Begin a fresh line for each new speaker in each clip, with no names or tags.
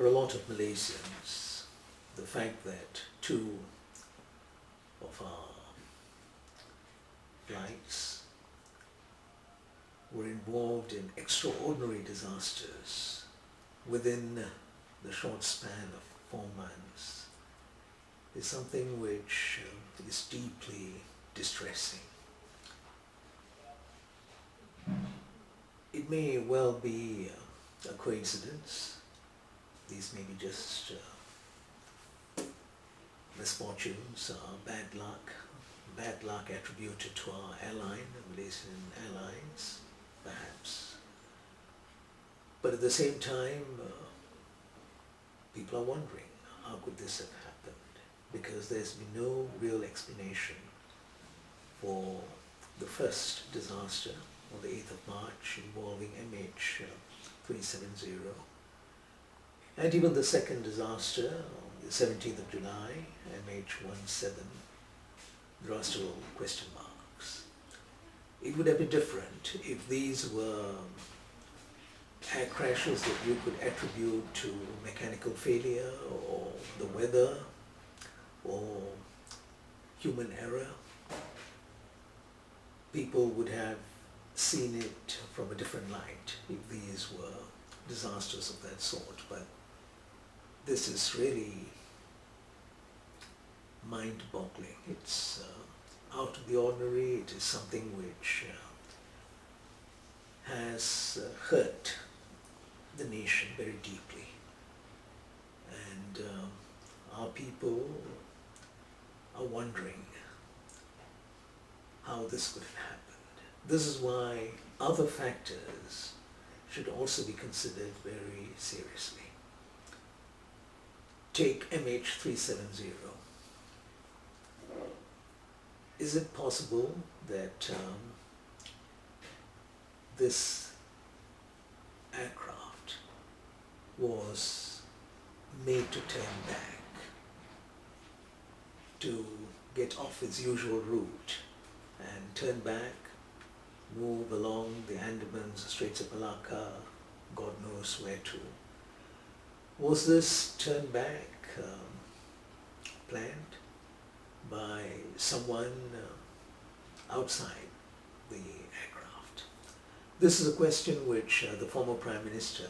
For a lot of Malaysians, the fact that two of our flights were involved in extraordinary disasters within the short span of 4 months is something which is deeply distressing. It may well be a coincidence. These may be just misfortunes, bad luck attributed to our airline, Malaysian Airlines, perhaps. But at the same time, people are wondering, how could this have happened? Because there's been no real explanation for the first disaster on the 8th of March involving MH370, and even the second disaster on the 17th of July, MH17. There are still question marks. It would have been different if these were air crashes that you could attribute to mechanical failure or the weather or human error. People would have seen it from a different light if these were disasters of that sort. But this is really mind-boggling. It's out of the ordinary. It is something which has hurt the nation very deeply. And our people are wondering how this could have happened. This is why other factors should also be considered very seriously. Take MH370. Is it possible that this aircraft was made to turn back, to get off its usual route and turn back, move along the Andaman, Straits of Malacca, God knows where to? Was this turn back planned by someone outside the aircraft? This is a question which the former Prime Minister,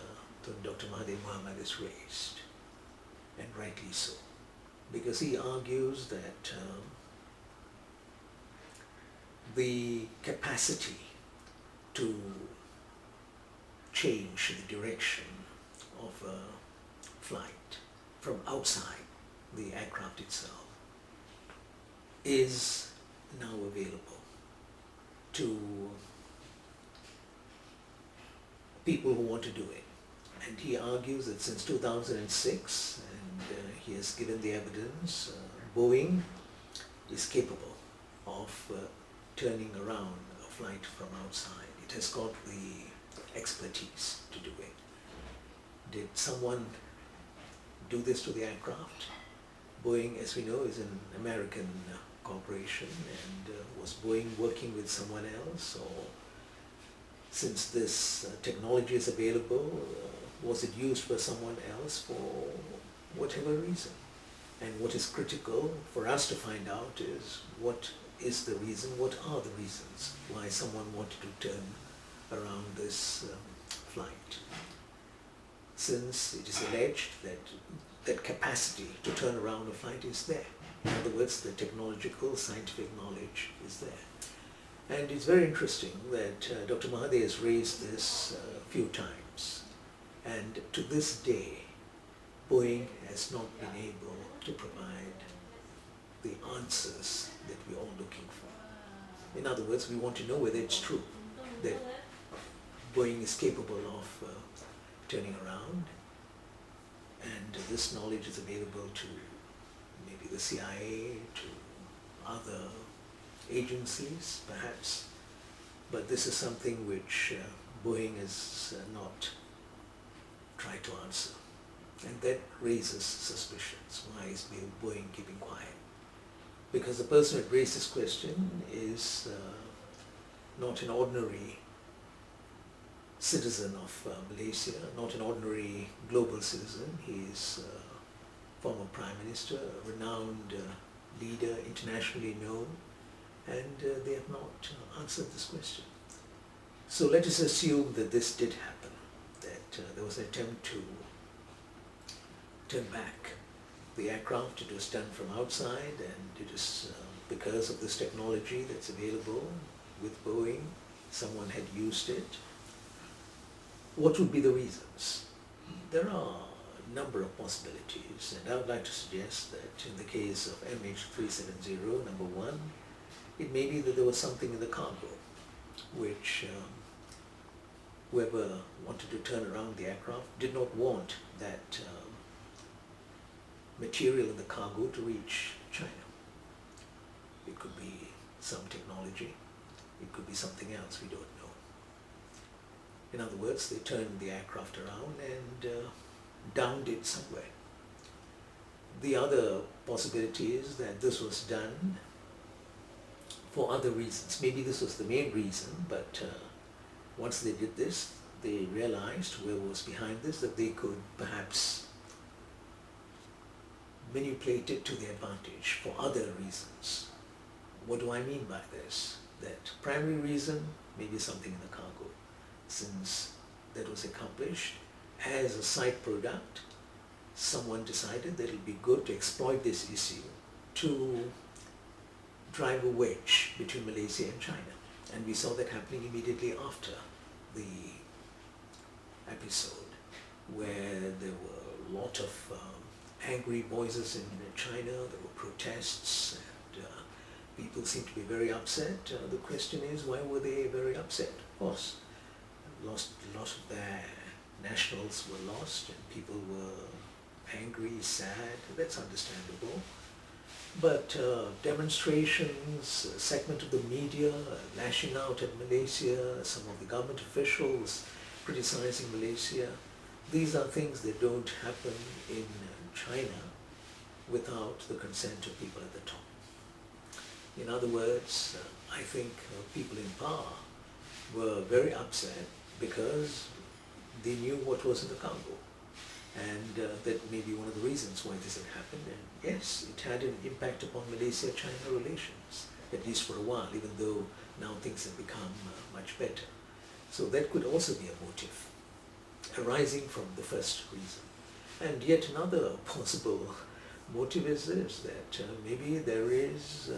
Dr. Mahathir Mohamad, has raised, and rightly so, because he argues that the capacity to change the direction of a flight from outside the aircraft itself is now available to people who want to do it. And he argues that since 2006, and he has given the evidence, Boeing is capable of turning around a flight from outside. It has got the expertise to do it. Did someone do this to the aircraft? Boeing, as we know, is an American corporation, and was Boeing working with someone else? Or since this technology is available, was it used by someone else for whatever reason? And what is critical for us to find out is what is the reason, what are the reasons why someone wanted to turn around this flight. Since it is alleged that that capacity to turn around a flight is there. In other words, the technological, scientific knowledge is there. And it's very interesting that Dr. Mahathir has raised this a few times. And to this day, Boeing has not been able to provide the answers that we're all looking for. In other words, we want to know whether it's true that Boeing is capable of turning around, and this knowledge is available to maybe the CIA, to other agencies perhaps, but this is something which Boeing has not tried to answer, and that raises suspicions. Why is Boeing keeping quiet? Because the person who raised this question is not an ordinary citizen of Malaysia, not an ordinary global citizen. He is former Prime Minister, a renowned leader, internationally known, and they have not answered this question. So let us assume that this did happen, that there was an attempt to turn back the aircraft. It was done from outside, and it is because of this technology that's available with Boeing, someone had used it. What would be the reasons? There are a number of possibilities, and I would like to suggest that in the case of MH370, number one, it may be that there was something in the cargo which whoever wanted to turn around the aircraft did not want that material in the cargo to reach China. It could be some technology, it could be something else, we don't know. In other words, they turned the aircraft around and downed it somewhere. The other possibility is that this was done for other reasons. Maybe this was the main reason, but once they did this, they realized, whoever was behind this, that they could perhaps manipulate it to their advantage for other reasons. What do I mean by this? That primary reason may be something in the cargo. Since that was accomplished as a side product, someone decided that it would be good to exploit this issue to drive a wedge between Malaysia and China. And we saw that happening immediately after the episode, where there were a lot of angry voices in China, there were protests, and people seemed to be very upset. The question is, why were they very upset? Of course, a lot of their nationals were lost, and people were angry, sad. That's understandable. But demonstrations, a segment of the media lashing out at Malaysia, some of the government officials criticizing Malaysia, these are things that don't happen in China without the consent of people at the top. In other words, I think people in power were very upset because they knew what was in the cargo. And that may be one of the reasons why this had happened. And yes, it had an impact upon Malaysia-China relations, at least for a while, even though now things have become much better. So that could also be a motive arising from the first reason. And yet another possible motive is this, that maybe there is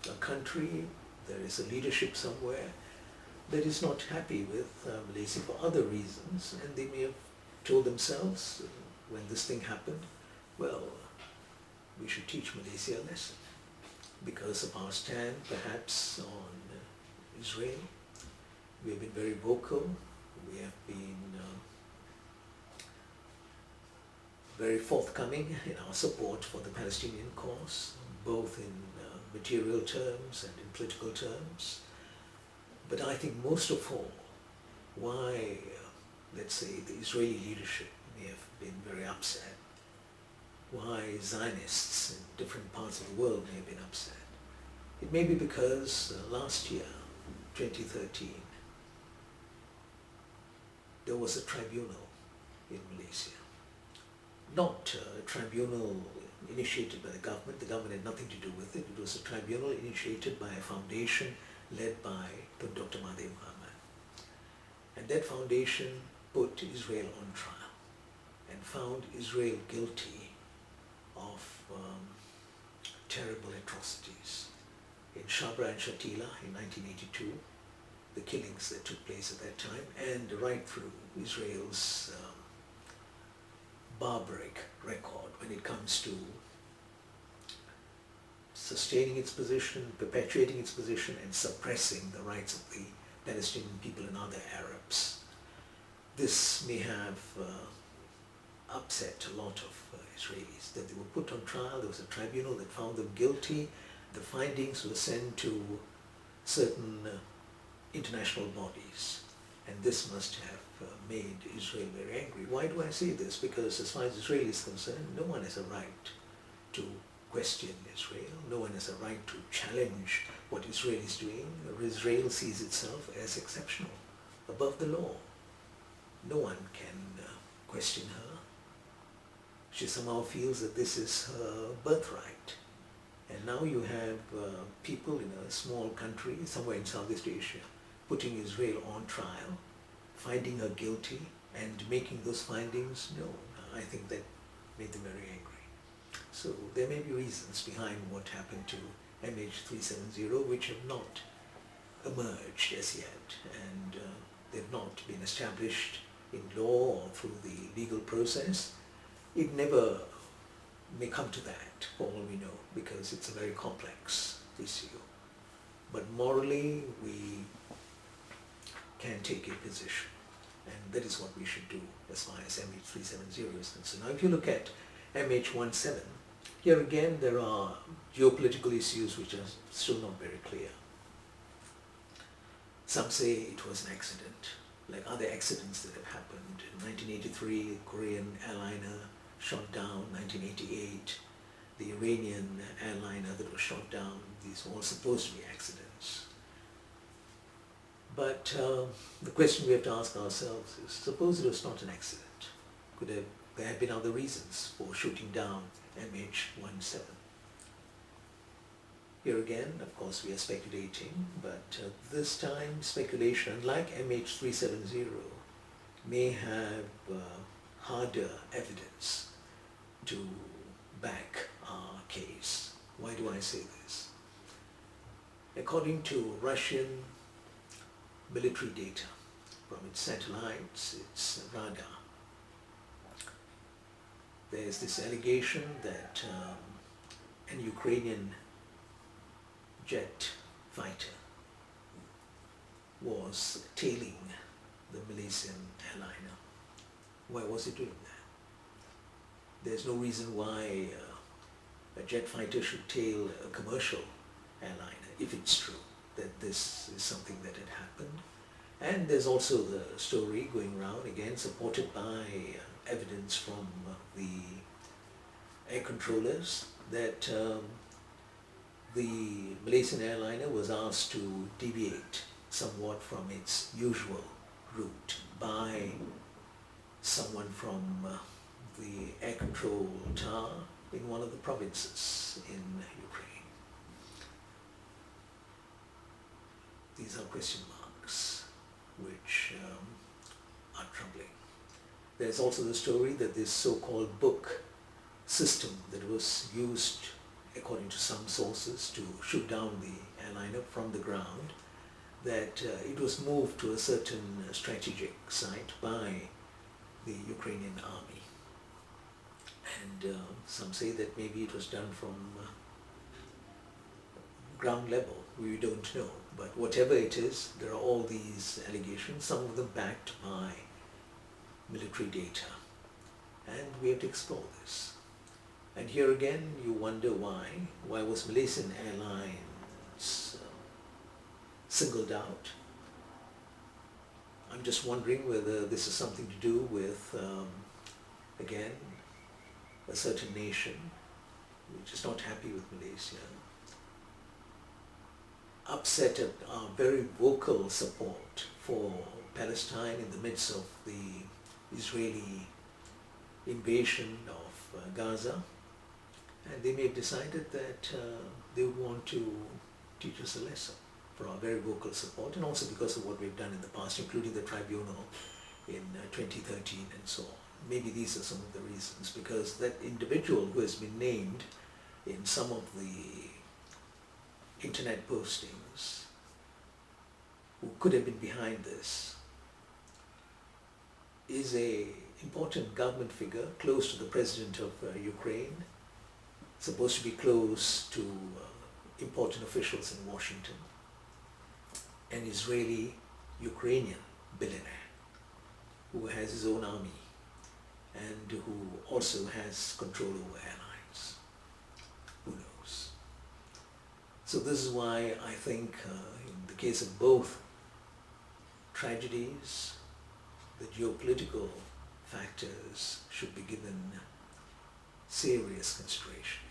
a country, there is a leadership somewhere that is not happy with Malaysia for other reasons, and they may have told themselves when this thing happened, well, we should teach Malaysia a lesson because of our stand perhaps on Israel. We have been very vocal, we have been very forthcoming in our support for the Palestinian cause, both in material terms and in political terms. But I think most of all, why let's say the Israeli leadership may have been very upset, why Zionists in different parts of the world may have been upset. It may be because last year, 2013, there was a tribunal in Malaysia. Not a tribunal initiated by the government had nothing to do with it. It was a tribunal initiated by a foundation led by Dr. Mahathir Mohamad. And that foundation put Israel on trial and found Israel guilty of terrible atrocities. In Shabra and Shatila in 1982, the killings that took place at that time, and right through Israel's barbaric record when it comes to sustaining its position, perpetuating its position, and suppressing the rights of the Palestinian people and other Arabs. This may have upset a lot of Israelis, that they were put on trial. There was a tribunal that found them guilty. The findings were sent to certain international bodies, and this must have made Israel very angry. Why do I say this? Because as far as Israel is concerned, no one has a right to question Israel. No one has a right to challenge what Israel is doing. Israel sees itself as exceptional, above the law. no one can question her. She somehow feels that this is her birthright. And now you have people in a small country, somewhere in Southeast Asia, putting Israel on trial, finding her guilty, and making those findings known. I think that made them very angry. So there may be reasons behind what happened to MH370 which have not emerged as yet, and they've not been established in law or through the legal process. It never may come to that, for all we know, because it's a very complex issue. But morally, we can take a position, and that is what we should do as far as MH370 is concerned. Now, if you look at MH17, here again there are geopolitical issues which are still not very clear. Some say it was an accident, like other accidents that have happened. In 1983, Korean airliner shot down. 1988, the Iranian airliner that was shot down. These were all supposed to be accidents. But the question we have to ask ourselves is, suppose it was not an accident? Could there have been other reasons for shooting down MH17? Here again, of course, we are speculating, but this time speculation, unlike MH370, may have harder evidence to back our case. Why do I say this? According to Russian military data from its satellites, its radar, there's this allegation that an Ukrainian jet fighter was tailing the Malaysian airliner. Why was it doing that? There's no reason why a jet fighter should tail a commercial airliner, if it's true that this is something that had happened. And there's also the story going around, again supported by evidence from the air controllers, that the Malaysian airliner was asked to deviate somewhat from its usual route by someone from the air control tower in one of the provinces in Ukraine. These are question marks which are troubling. There's also the story that this so-called book system that was used, according to some sources, to shoot down the airliner from the ground, that it was moved to a certain strategic site by the Ukrainian army. And some say that maybe it was done from ground level. We don't know. But whatever it is, there are all these allegations, some of them backed by military data. And we have to explore this. And here again, you wonder why. Why was Malaysian Airlines singled out? I'm just wondering whether this is something to do with, again, a certain nation which is not happy with Malaysia, upset at our very vocal support for Palestine in the midst of the Israeli invasion of Gaza, and they may have decided that they would want to teach us a lesson for our very vocal support, and also because of what we've done in the past, including the tribunal in 2013 and so on. Maybe these are some of the reasons, because that individual who has been named in some of the internet postings, who could have been behind this, is a important government figure close to the president of Ukraine, supposed to be close to important officials in Washington, an Israeli-Ukrainian billionaire who has his own army and who also has control over airlines. Who knows? So this is why I think in the case of both tragedies, the geopolitical factors should be given serious consideration.